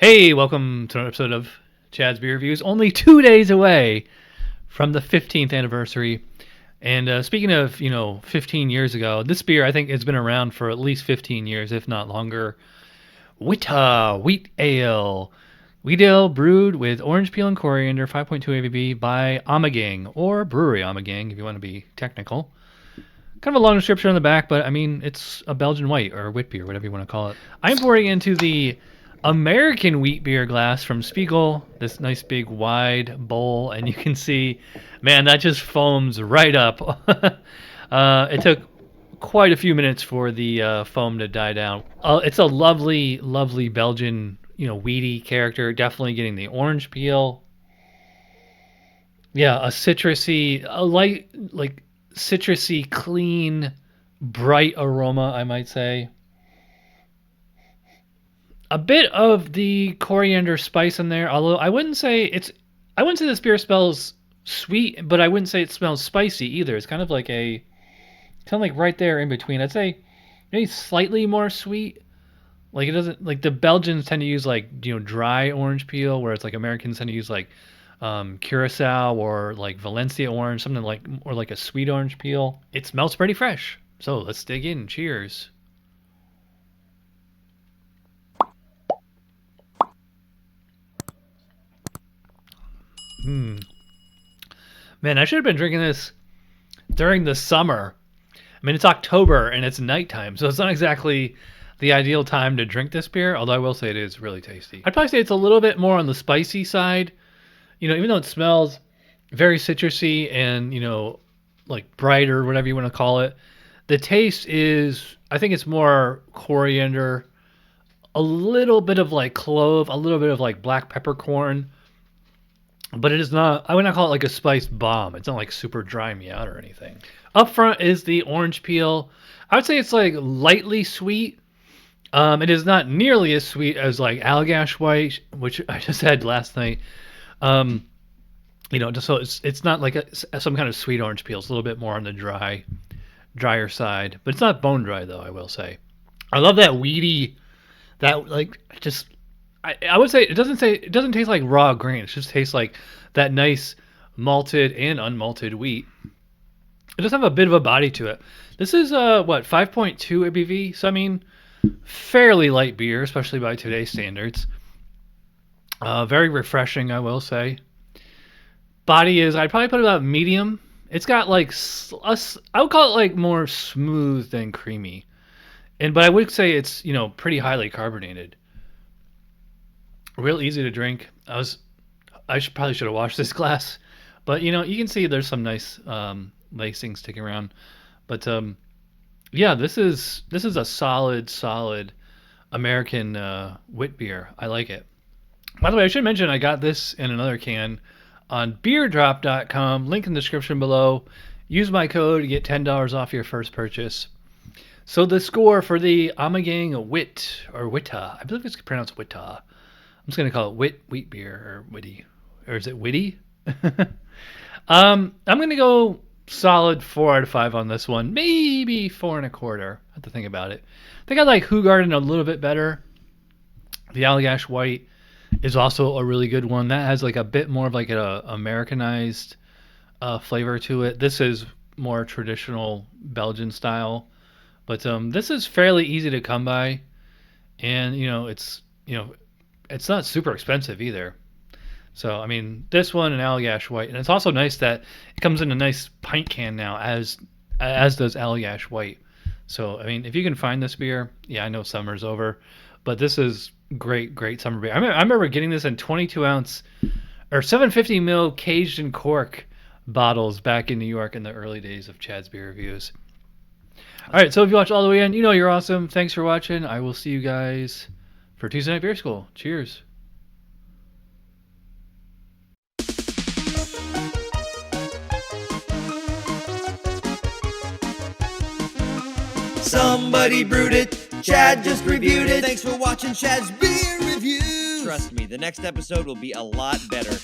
Hey, welcome to another episode of Chad's Beer Reviews. Only 2 days away from the 15th anniversary. And speaking of, 15 years ago, this beer I think has been around for at least 15 years, if not longer. Witte wheat ale. Wheat ale brewed with orange peel and coriander, 5.2 ABV by ommegang, or brewery ommegang if you want to be technical. Kind of a long description on the back, but I mean, it's a Belgian white or witbier, whatever you want to call it. I'm pouring into the American wheat beer glass from Spiegel, this nice big wide bowl, and you can see, man, that just foams right up. It took quite a few minutes for the foam to die down. It's a lovely, lovely Belgian, weedy character. Definitely getting the orange peel. Yeah, a citrusy, a light, like citrusy, clean, bright aroma, I might say. A bit of the coriander spice in there, although I wouldn't say this beer smells sweet, but I wouldn't say it smells spicy either. It's kind of like right there in between. I'd say maybe slightly more sweet. Like it doesn't, like the Belgians tend to use dry orange peel, whereas like Americans tend to use Curacao or like Valencia orange, something like, or like a sweet orange peel. It smells pretty fresh. So let's dig in. Cheers. Man, I should have been drinking this during the summer. I mean, it's October and it's nighttime, so it's not exactly the ideal time to drink this beer, although I will say it is really tasty. I'd probably say it's a little bit more on the spicy side. Even though it smells very citrusy and, like bright or whatever you want to call it, the taste is, I think it's more coriander, a little bit of like clove, a little bit of like black peppercorn. But it is not, I would not call it like a spiced bomb. It's not like super dry me out or anything. Up front is the orange peel. I would say it's like lightly sweet. It is not nearly as sweet as like Allagash White, which I just had last night. Just so it's not like some kind of sweet orange peel. It's a little bit more on the drier side. But it's not bone dry though, I will say. I love that weedy, that like just... I would say it doesn't taste like raw grain. It just tastes like that nice malted and unmalted wheat. It does have a bit of a body to it. This is 5.2 ABV. So I mean, fairly light beer, especially by today's standards. Very refreshing, I will say. Body is, I'd probably put it about medium. It's got like I would call it like more smooth than creamy, but I would say it's pretty highly carbonated. Real easy to drink. Probably should have washed this glass, but you can see there's some nice lacing sticking around. But yeah, this is a solid American wit beer. I like it. By the way, I should mention I got this in another can on beerdrop.com. Link in the description below. Use my code to get $10 off your first purchase. So the score for the ommegang Witte, or Witte, I believe it's pronounced Witte. I'm just going to call it wheat beer, or witty. Or is it witty? I'm going to go solid 4 out of 5 on this one. Maybe 4.25. I have to think about it. I think I like Hoegaarden a little bit better. The Allagash White is also a really good one. That has like a bit more of like an Americanized flavor to it. This is more traditional Belgian style. But this is fairly easy to come by. And, it's not super expensive either. So, I mean, this one and Allagash White. And it's also nice that it comes in a nice pint can now, as does Allagash White. So, I mean, if you can find this beer, yeah, I know summer's over, but this is great summer beer. I remember getting this in 22-ounce or 750 ml caged in cork bottles back in New York in the early days of Chad's Beer Reviews. All right, so if you watched all the way in, you're awesome. Thanks for watching. I will see you guys for Tuesday Night Beer School. Cheers. Somebody brewed it. Chad just reviewed it. Thanks for watching Chad's Beer Reviews. Trust me, the next episode will be a lot better.